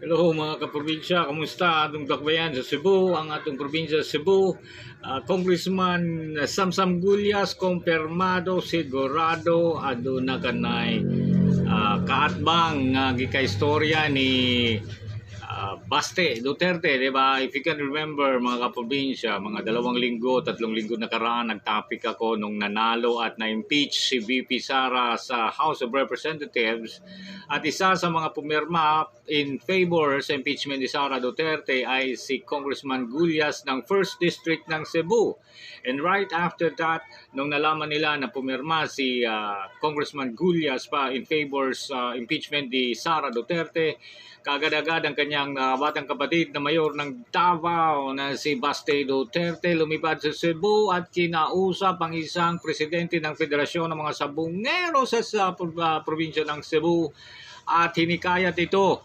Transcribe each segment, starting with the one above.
Hello mga kaprobinsya, kamusta atong dakbayan sa Cebu, ang atong probinsya sa Cebu. Congressman Samsam Gulyas, kumpirmado, sigurado, aduna kanay kaatbang nga gikaistorya ni Baste Duterte, di ba? If you can remember mga kaprobinsya, mga 2 linggo, 3 linggo nakaraan, nag-topic ako nung nanalo at na-impeach si VP Sara sa House of Representatives. At isa sa mga pumirma in favor sa impeachment ni Sara Duterte ay si Congressman Gulyas ng 1st District ng Cebu. And right after that, nung nalaman nila na pumirma si Congressman Gulyas pa in favor sa impeachment ni Sara Duterte, kagad-agad ang kanyang batang kapatid na mayor ng Davao na si Baste Duterte lumipad sa Cebu at kinausap ang isang presidente ng Federasyon ng mga Sabungero sa probinsya ng Cebu at hinikayat ito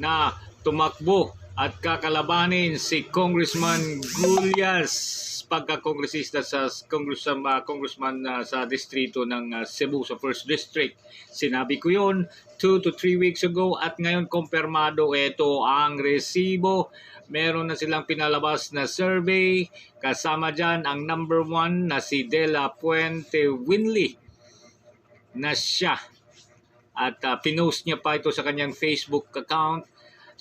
na tumakbo at kakalabanin si Congressman Gulyas pagka-kongresista sa congressman sa distrito ng Cebu sa 1st District. Sinabi ko yon 2 to 3 weeks ago at ngayon kumpirmado ito ang resibo. Meron na silang pinalabas na survey. Kasama dyan ang number 1 na si De La Puente Winley na siya. At pinost niya pa ito sa kanyang Facebook account.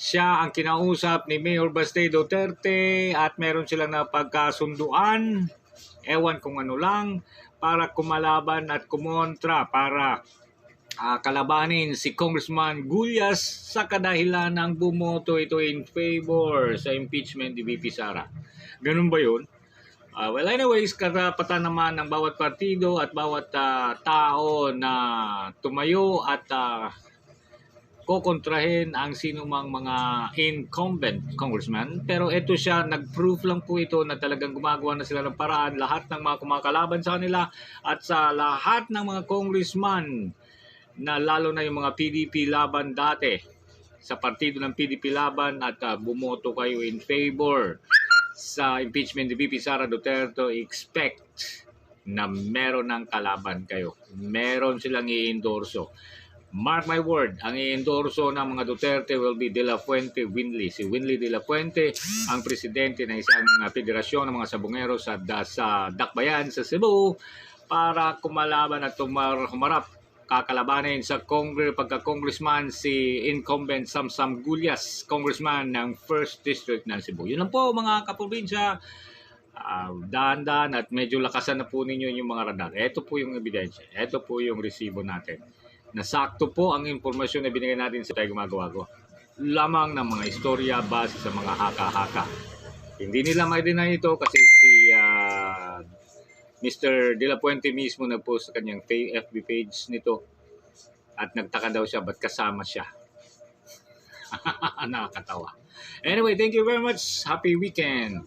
Siya ang kinausap ni Mayor Baste Duterte at meron silang napagkasunduan, ewan kung ano lang, para kumalaban at kumontra para kalabanin si Congressman Gulyas sa kadahilan ng bumoto ito in favor sa impeachment ni VP Sara. Ganun ba yun? Well anyways, karapatan naman ng bawat partido at bawat tao na tumayo at kokontrahin ang sinumang mga incumbent congressman. Pero ito siya, nag-proof lang po ito na talagang gumagawa na sila ng paraan lahat ng mga kumakalaban sa kanila at sa lahat ng mga congressman na lalo na yung mga PDP laban dati sa partido ng PDP laban at bumoto kayo in favor sa impeachment ni VP Sara Duterte, expect na meron ng kalaban kayo. Meron silang i-endorso. Mark my word, ang i-endorso ng mga Duterte will be De La Puente Winley. Si Winley De La Puente, ang presidente ng isang federasyon ng mga sabungero sa Dakbayan sa Cebu para kumalaban at humarap kakalabanin sa pagka-congressman si incumbent Samsam Gulyas, congressman ng 1st District ng Cebu. Yun lang po mga kaprobinsya. Dahan-dahan at medyo lakasan na po ninyo yung mga radar. Ito po yung ebidensya. Ito po yung resibo natin. Nasakto po ang impormasyon na binigay natin sa tayo gumagawa ko. Lamang ng mga istorya base sa mga haka-haka. Hindi nila ma-deny ito kasi si Mr. De La Puente mismo nag-post sa kanyang FB page nito at nagtaka daw siya ba't kasama siya. Nakakatawa. Anyway, thank you very much. Happy weekend.